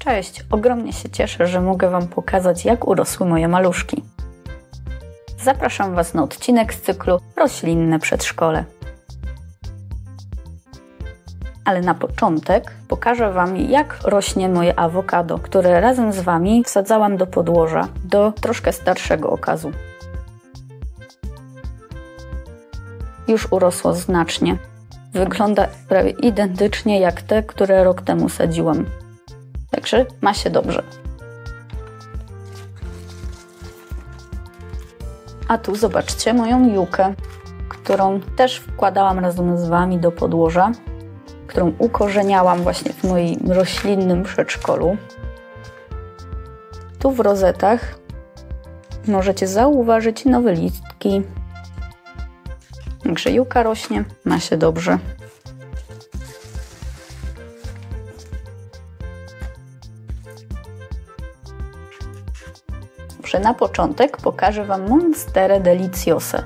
Cześć, ogromnie się cieszę, że mogę Wam pokazać, jak urosły moje maluszki. Zapraszam Was na odcinek z cyklu Roślinne przedszkole. Ale na początek pokażę Wam, jak rośnie moje awokado, które razem z Wami wsadzałam do podłoża, do troszkę starszego okazu. Już urosło znacznie. Wygląda prawie identycznie jak te, które rok temu sadziłam. Także ma się dobrze. A tu zobaczcie moją jukę, którą też wkładałam razem z Wami do podłoża, którą ukorzeniałam właśnie w moim roślinnym przedszkolu. Tu w rozetach możecie zauważyć nowe listki. Także juka rośnie, ma się dobrze. Dobrze, na początek pokażę Wam Monsterę Deliciosę.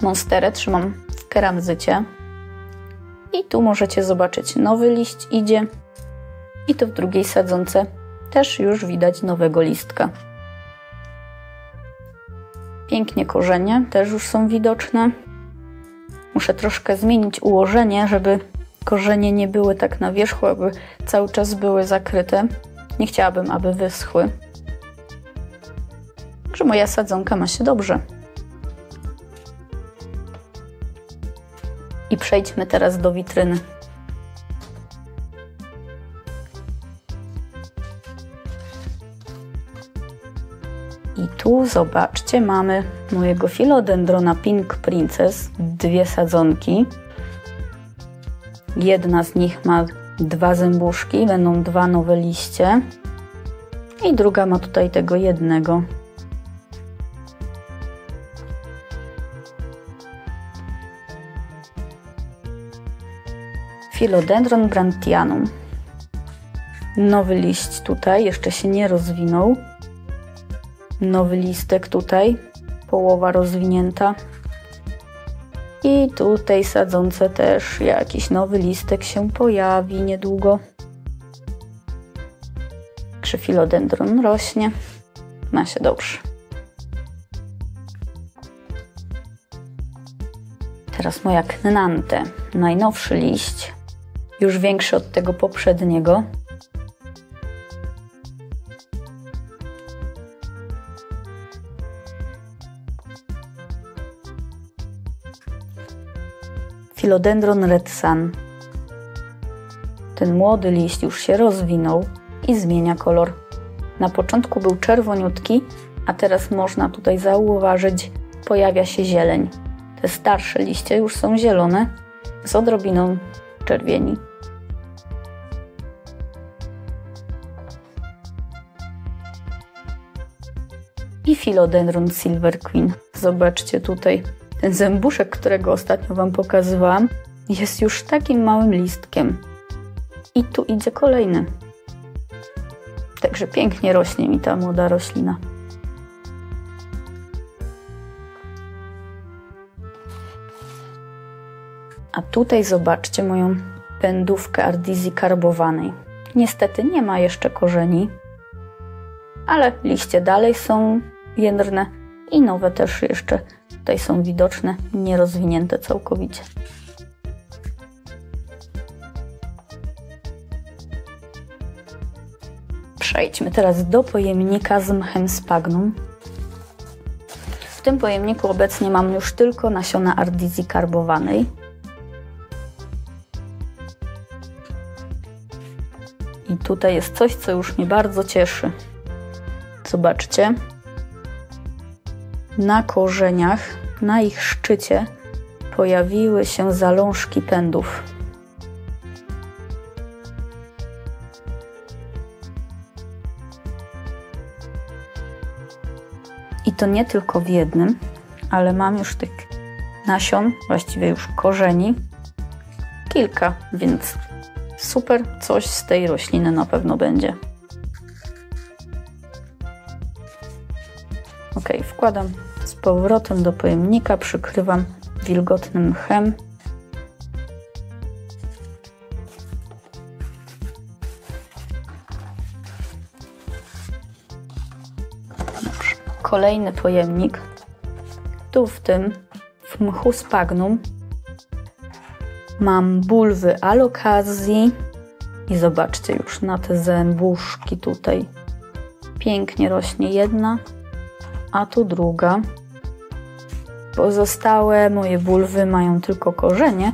Monsterę trzymam w keramzycie. I tu możecie zobaczyć, nowy liść idzie. I tu w drugiej sadzonce też już widać nowego listka. Pięknie korzenie też już są widoczne. Muszę troszkę zmienić ułożenie, żeby korzenie nie były tak na wierzchu, aby cały czas były zakryte. Nie chciałabym, aby wyschły. Także moja sadzonka ma się dobrze. I przejdźmy teraz do witryny. I tu zobaczcie, mamy mojego Philodendrona Pink Princess, dwie sadzonki. Jedna z nich ma 2 zębuszki, będą 2 nowe liście. I druga ma tutaj tego jednego. Philodendron Brandtianum. Nowy liść tutaj, jeszcze się nie rozwinął. Nowy listek tutaj, połowa rozwinięta. I tutaj sadzonce też jakiś nowy listek się pojawi niedługo. Także Philodendron rośnie, ma się dobrze. Teraz moja Knante, najnowszy liść, już większy od tego poprzedniego. Philodendron Red Sun. Ten młody liść już się rozwinął i zmienia kolor. Na początku był czerwoniutki, a teraz można tutaj zauważyć, pojawia się zieleń. Te starsze liście już są zielone z odrobiną czerwieni. I Philodendron Silver Queen. Zobaczcie tutaj. Ten zębuszek, którego ostatnio Wam pokazywałam, jest już takim małym listkiem. I tu idzie kolejny. Także pięknie rośnie mi ta młoda roślina. A tutaj zobaczcie moją pędówkę Ardizii karbowanej. Niestety nie ma jeszcze korzeni, ale liście dalej są jędrne i nowe też jeszcze tutaj są widoczne, nierozwinięte całkowicie. Przejdźmy teraz do pojemnika z mchem Sphagnum. W tym pojemniku obecnie mam już tylko nasiona Ardizii karbowanej. I tutaj jest coś, co już mnie bardzo cieszy. Zobaczcie. Na korzeniach, na ich szczycie pojawiły się zalążki pędów. I to nie tylko w jednym, ale mam już tych nasion, właściwie już korzeni, kilka, więc super, coś z tej rośliny na pewno będzie. Ok, wkładam z powrotem do pojemnika, przykrywam wilgotnym mchem. kolejny pojemnik. Tu w mchu Sphagnum mam bulwy Alocasia i zobaczcie już na te zębuszki tutaj. Pięknie rośnie jedna, a tu druga. Pozostałe moje bulwy mają tylko korzenie,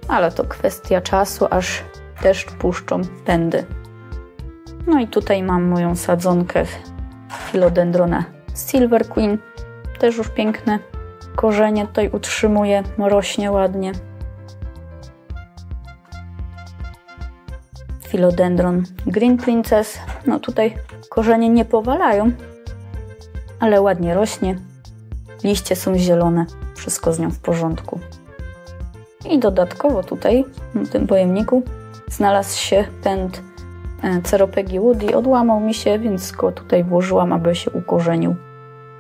ale to kwestia czasu, aż deszcz puszczą pędy. No i tutaj mam moją sadzonkę Philodendrona Silver Queen. Też już piękne korzenie tutaj utrzymuje, rośnie ładnie. Philodendron Green Princess. No tutaj korzenie nie powalają, ale ładnie rośnie. Liście są zielone, wszystko z nią w porządku. I dodatkowo tutaj, w tym pojemniku, znalazł się pęd Ceropegi Woody. Odłamał mi się, więc go tutaj włożyłam, aby się ukorzenił.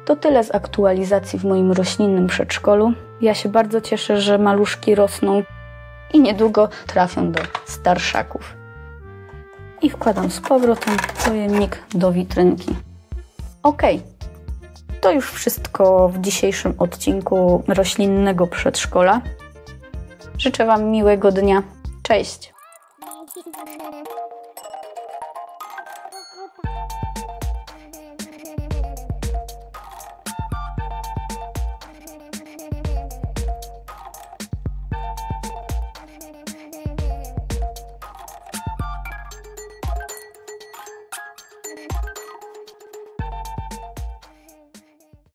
To tyle z aktualizacji w moim roślinnym przedszkolu. Ja się bardzo cieszę, że maluszki rosną i niedługo trafią do starszaków. I wkładam z powrotem pojemnik do witrynki. Ok, to już wszystko w dzisiejszym odcinku roślinnego przedszkola. Życzę Wam miłego dnia. Cześć!